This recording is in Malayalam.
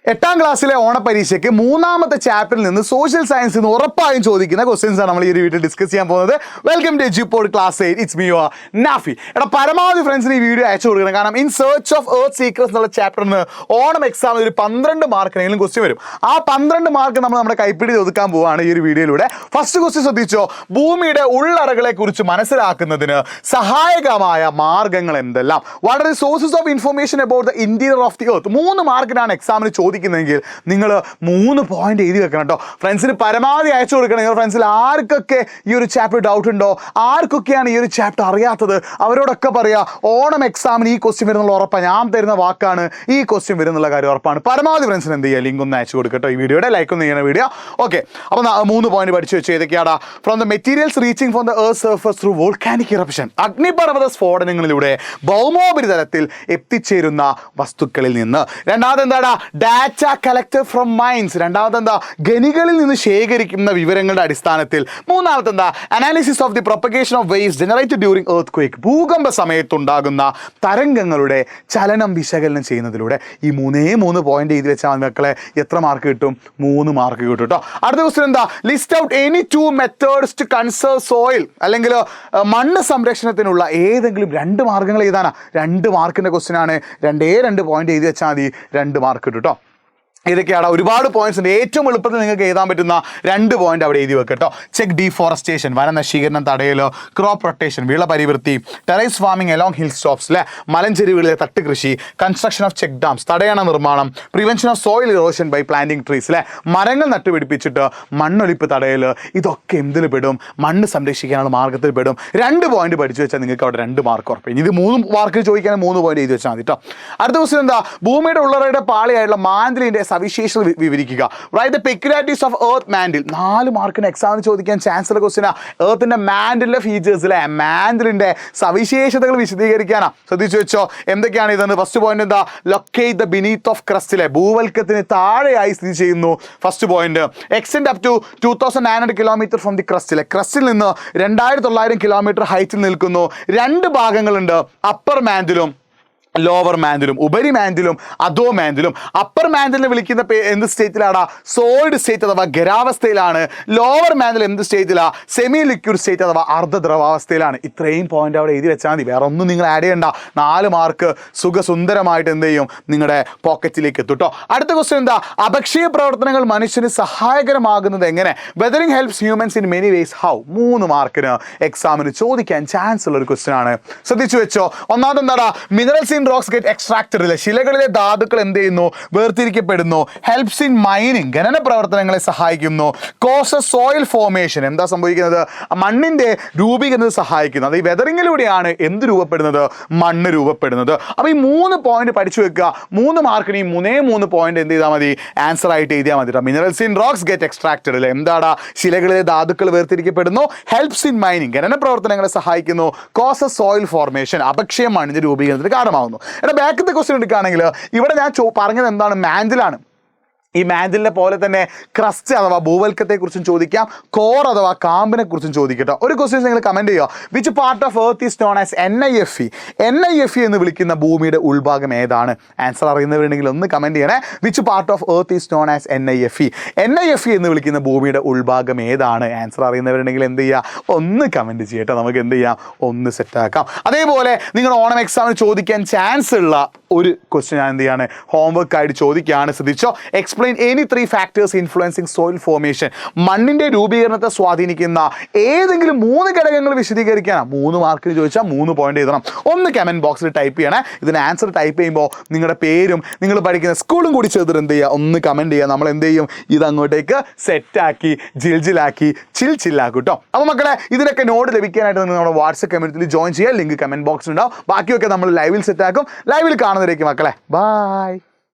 എട്ടാം ക്ലാസ്സിലെ ഓണപരീക്ഷയ്ക്ക് മൂന്നാമത്തെ ചാപ്റ്ററിൽ നിന്ന് സോഷ്യൽ സയൻസിൽ നിന്ന് ഉറപ്പായും ചോദിക്കുന്ന ക്വസ്റ്റ്യൻസ് ആണ് നമ്മൾ ഈ ഒരു വീഡിയോ ഡിസ്കസ് ചെയ്യാൻ പോകുന്നത്. Welcome to Edupod class 8. It's me your Nafi. പരമാവധി ഫ്രണ്ട്സിന് ഈ വീഡിയോ അയച്ചു കൊടുക്കണം. കാരണം in search of earth secrets എന്നുള്ള ചാപ്റ്ററിന് ഓണം എക്സാമിൽ ഒരു 12 മാർക്കിനെങ്കിലും ക്വസ്റ്റ്യൻ വരും. ആ 12 മാർക്ക് നമ്മൾ നമ്മുടെ കൈപ്പിടി ഒതുക്കാൻ പോവുകയാണ് ഈ ഒരു വീഡിയോയിലൂടെ. ഫസ്റ്റ് ക്വസ്റ്റ്യൻ ശ്രദ്ധിച്ചോ. ഭൂമിയുടെ ഉള്ളറകളെ കുറിച്ച് മനസ്സിലാക്കുന്നതിന് സഹായകമായ മാർഗങ്ങൾ എന്തെല്ലാം? What are the sources of information about the interior of the earth? 3 മാർക്കിനാണ് എക്സാമിന് ചോദിക്കുന്നതെങ്കിൽ നിങ്ങൾ 3 പോയിന്റ് എഴുതി വെക്കണം കേട്ടോ. ഫ്രണ്ട്സിന് പരമാവധി അയച്ചു കൊടുക്കണം. നിങ്ങൾ ഫ്രണ്ട്സിൽ ആർക്കൊക്കെ ഈ ഒരു ചാപ്റ്റർ ഡൗട്ട് ഉണ്ടോ, ആർക്കൊക്കെയാണ് ഈ ഒരു ചാപ്റ്റർ അറിയാത്തത്, അവരോടൊക്കെ പറയുക ഓണം എക്സാമിന് ഈ ക്വസ്റ്റ്യൻ വരുന്നുള്ള ഉറപ്പാണ്. ഞാൻ തരുന്ന വാക്കാണ്, ഈ ക്വസ്റ്റ്യൻ വരുന്നുള്ള കാര്യം ഉറപ്പാണ്. പരമാവധി ഫ്രണ്ട്സിന് എന്ത് ചെയ്യുക, ലിങ്ക് ഒന്ന് അയച്ചു കൊടുക്കട്ടോ. ഈ വീഡിയോയുടെ ലൈക്ക് ഒന്ന് ചെയ്യണ വീഡിയോ. ഓക്കെ, അപ്പോൾ 3 പോയിന്റ് പഠിച്ചു വെച്ചു. ഏതൊക്കെയാടാ? From the materials reaching from the earth surface through volcanic eruption, അഗ്നിപർവ്വത സ്ഫോടനങ്ങളിലൂടെ ഭൗമോപരിതലത്തിൽ എത്തിച്ചേരുന്ന വസ്തുക്കളിൽ നിന്ന്. രണ്ടാമത് എന്താടാ? Data collected from mines. രണ്ടാമത് എന്താ? ഖനികളിൽ നിന്ന് ശേഖരിക്കുന്ന വിവരങ്ങളുടെ അടിസ്ഥാനത്തിൽ. മൂന്നാമത്തെ എന്താ? Analysis of the propagation of waves generated during earthquake, ഭൂകമ്പ സമയത്തുണ്ടാകുന്ന തരംഗങ്ങളുടെ ചലനം വിശകലനം ചെയ്യുന്നതിലൂടെ. ഈ 3 പോയിന്റ് എഴുതി വെച്ചാൽ മക്കളെ എത്ര മാർക്ക് കിട്ടും? 3 മാർക്ക് കിട്ടും കേട്ടോ. അടുത്ത ക്വസ്റ്റ്യൻ എന്താ? List out any 2 methods to conserve soil, അല്ലെങ്കിൽ മണ്ണ് സംരക്ഷണത്തിനുള്ള ഏതെങ്കിലും 2 മാർഗങ്ങൾ എഴുതാനാ. 2 മാർക്കിന്റെ ക്വസ്റ്റ്യൻ ആണ്. 2 പോയിന്റ് എഴുതി വെച്ചാൽ മതി, 2 മാർക്ക് കിട്ടും കേട്ടോ. ഇതൊക്കെയാണ് ഒരുപാട് പോയിന്റ്സ് ഉണ്ട്. ഏറ്റവും എളുപ്പത്തിൽ നിങ്ങൾക്ക് എഴുതാൻ പറ്റുന്ന 2 പോയിന്റ് അവിടെ എഴുതി വെക്കട്ടോ. ചെക്ക് ഡീഫോറസ്റ്റേഷൻ, വനനശീകരണം തടയലോ, ക്രോപ്പ് റൊട്ടേഷൻ, വിള പരിവൃത്തി, ടെറൈസ് ഫാമിംഗ് അലോങ് ഹിൽ സ്റ്റോപ്സ് അല്ലെ, മലഞ്ചെരുവുകളിലെ തട്ട് കൃഷി, കൺസ്ട്രക്ഷൻ ഓഫ് ചെക്ക് ഡാംസ്, തടയണ നിർമ്മാണം, prevention of soil erosion by planting trees അല്ലെ, മരങ്ങൾ നട്ടുപിടിപ്പിച്ചിട്ട് മണ്ണൊലിപ്പ് തടയൽ. ഇതൊക്കെ എന്തിൽ പെടും? മണ്ണ് സംരക്ഷിക്കാനുള്ള മാർഗത്തിൽ പെടും. 2 പോയിന്റ് പഠിച്ചു വെച്ചാൽ നിങ്ങൾക്ക് അവിടെ 2 മാർക്ക് ഉറപ്പ്. ഇനി ഇത് 3 മാർക്ക് ചോദിക്കാൻ 3 പോയിന്റ് എഴുതി വെച്ചാൽ മതി കേട്ടോ. അടുത്ത ക്വസ്റ്റ്യൻ എന്താ? ഭൂമിയുടെ ഉള്ളറയുടെ പാളിയായിട്ടുള്ള മാൻഡിലിന്റെ സവിശേഷത വിവരിക്കുക. Write the peculiarities of earth mantle. 4 മാർക്കിന് എക്സാമിന് ചോദിക്കാൻ ചാൻസ് ഉള്ള ക്വസ്റ്റ്യനാ. എർത്തിന്റെ മാൻഡിലിന്റെ ഫീച്ചേഴ്സ് അല്ലെ, മാൻഡിലിന്റെ സവിശേഷതകൾ വിശദീകരിക്കാനാ. ശ്രദ്ധിച്ചു വെച്ചോ എന്തൊക്കെയാണ് ഇതെന്ന്. ഫസ്റ്റ് പോയിന്റ് എന്താ? ലൊക്കേറ്റ് ദ ബിനീത്ത് ഓഫ് ക്രസ്റ്റിലെ, ഭൂവൽക്കത്തിന് താഴെയായി സ്ഥിതി ചെയ്യുന്നു. First point. Extend up to 2900 kilometre from the ക്രസ്റ്റിലെ, ക്രസ്റ്റിൽ നിന്ന് 2900 കിലോമീറ്റർ ഹൈറ്റിൽ നിൽക്കുന്നു. 2 ഭാഗങ്ങളുണ്ട്, അപ്പർ മാൻഡിലും ലോവർ മാൻഡിലും, ഉപരി മാൻഡിലും അധോ മാൻഡിലും. അപ്പർ മാൻഡിലിനെ വിളിക്കുന്ന എന്ത് സ്റ്റേറ്റിലാണ്? സോളിഡ് സ്റ്റേറ്റ് അഥവാ ഖരാവസ്ഥയിലാണ്. ലോവർ മാൻഡിൽ എന്ത് സ്റ്റേറ്റിലാണ്? സെമി ലിക്വിഡ് സ്റ്റേറ്റ് അഥവാ അർദ്ധദ്രവാവസ്ഥയിലാണ്. ഇത്രയും പോയിന്റ് അവിടെ എഴുതി വെച്ചാൽ മതി, വേറെ ഒന്നും നിങ്ങൾ ആഡ് ചെയ്യണ്ട. 4 മാർക്ക് സുഖസുന്ദരമായിട്ട് എന്ത് ചെയ്യും? നിങ്ങളുടെ പോക്കറ്റിലേക്ക് എത്തും കേട്ടോ. അടുത്ത ക്വസ്റ്റ്യൻ എന്താ? അപക്ഷയ പ്രവർത്തനങ്ങൾ മനുഷ്യന് സഹായകരമാകുന്നത് എങ്ങനെ? Weathering helps humans in many ways how? 3 മാർക്കിന് എക്സാമിന് ചോദിക്കാൻ ചാൻസ് ഉള്ള ഒരു ക്വസ്റ്റ്യൻ ആണ്. ശ്രദ്ധിച്ചു വെച്ചോ. ഒന്നാമത് എന്താടാ? Minerals in rocks get extracted. ശിലകളിലെ ധാതുക്കൾ എന്ത് ചെയ്യുന്നു? വേർതിരിക്കപ്പെടുന്നു. ഹെൽപ്സ് ഇൻ മൈനിങ്, ഖനന പ്രവർത്തനങ്ങളെ സഹായിക്കുന്നു. കോസസ് സോയിൽ ഫോർമേഷൻ, എന്താ സംഭവിക്കുന്നത്? മണ്ണിന്റെ രൂപീകരണത്തിന് സഹായിക്കുന്നു. അത് ഈ വെതറിങ്ങിലൂടെയാണ് എന്ത് രൂപപ്പെടുന്നത്? മണ്ണ് രൂപപ്പെടുന്നത്. അപ്പോൾ ഈ 3 പോയിന്റ് പഠിച്ചു വെക്കുക. 3 മാർക്കിന് ഈ 3 പോയിന്റ് എന്ത് ചെയ്താൽ മതി? ആൻസർ ആയിട്ട് എഴുതിയാൽ മതി. Minerals in rocks get extracted അല്ലെ, എന്താടാ? ശിലകളിലെ ധാതുക്കൾ വേർതിരിക്കപ്പെടുന്നു. ഹെൽപ്സ് ഇൻ മൈനിങ്, ഖനന പ്രവർത്തനങ്ങളെ സഹായിക്കുന്നു. കോസസ് സോയിൽ ഫോർമേഷൻ, അപക്ഷയം മണ്ണിന്റെ രൂപീകരണത്തിന് കാരണമാകുന്നു. ബാക്കിത്തെ ക്വസ്റ്റ്യൻ എടുക്കുകയാണെങ്കിൽ ഇവിടെ ഞാൻ പറഞ്ഞത് എന്താണ്? മാൻഡിലാണ്. ഈ മാൻഡിലിനെ പോലെ തന്നെ ക്രസ്റ്റ് അഥവാ ഭൂവൽക്കത്തെക്കുറിച്ചും ചോദിക്കാം, കോർ അഥവാ കാമ്പിനെ കുറിച്ചും ചോദിക്കട്ടോ. ഒരു ക്വസ്റ്റ്യൻ നിങ്ങൾ കമന്റ് ചെയ്യുക. Which part of earth is known as NIFE? NIFE എന്ന് വിളിക്കുന്ന ഭൂമിയുടെ ഉൾഭാഗം ഏതാണ്? ആൻസർ അറിയുന്നവരുണ്ടെങ്കിൽ ഒന്ന് കമന്റ് ചെയ്യണേ. Which part of earth is known as NIFE? NIFE എന്ന് വിളിക്കുന്ന ഭൂമിയുടെ ഉൾഭാഗം ഏതാണ്? ആൻസർ അറിയുന്നവരുണ്ടെങ്കിൽ എന്ത് ചെയ്യുക? ഒന്ന് കമന്റ് ചെയ്യട്ടെ. നമുക്ക് എന്ത് ചെയ്യാം? ഒന്ന് സെറ്റാക്കാം. അതേപോലെ നിങ്ങൾ ഓണം എക്സാമിന് ചോദിക്കാൻ ചാൻസ് ഉള്ള ഒരു ക്വസ്റ്റ്യൻ ഞാൻ എന്ത് ചെയ്യാണ്? ഹോംവർക്ക് ആയിട്ട് ചോദിക്കുകയാണ്. ശ്രദ്ധിച്ചോ. Explain any 3 factors influencing soil formation. മണ്ണിന്റെ രൂപീകരണത്തെ സ്വാധീനിക്കുന്ന ഏതെങ്കിലും 3 ഘടകങ്ങൾ വിശദീകരിക്കാനാണ്. 3 മാർക്കിന് ചോദിച്ചാൽ 3 പോയിന്റ് എഴുതണം. ഒന്ന് കമന്റ് ബോക്സിൽ ടൈപ്പ് ചെയ്യണേ. ഇതിന് ആൻസർ ടൈപ്പ് ചെയ്യുമ്പോൾ നിങ്ങളുടെ പേരും നിങ്ങൾ പഠിക്കുന്ന സ്കൂളും കൂടി ചേർത്തിട്ട് എന്ത് ചെയ്യുക? ഒന്ന് കമന്റ് ചെയ്യുക. നമ്മൾ എന്ത് ചെയ്യും? ഇത് അങ്ങോട്ടേക്ക് സെറ്റാക്കി ജിൽജിലാക്കി ചില്ലാക്കും കേട്ടോ. അപ്പോൾ മക്കളെ, ഇതിനൊക്കെ നോട്ട് ലഭിക്കാനായിട്ട് നിങ്ങൾ നമ്മുടെ വാട്സ്ആപ്പ് കമ്മ്യൂണിറ്റിയിൽ ജോയിൻ ചെയ്യുക. ലിങ്ക് കമന്റ് ബോക്സിൽ ഉണ്ടാവും. ബാക്കിയൊക്കെ നമ്മൾ ലൈവിൽ സെറ്റാക്കും. ലൈവിൽ കാണുന്നവരേക്ക് മക്കളെ, ബൈ.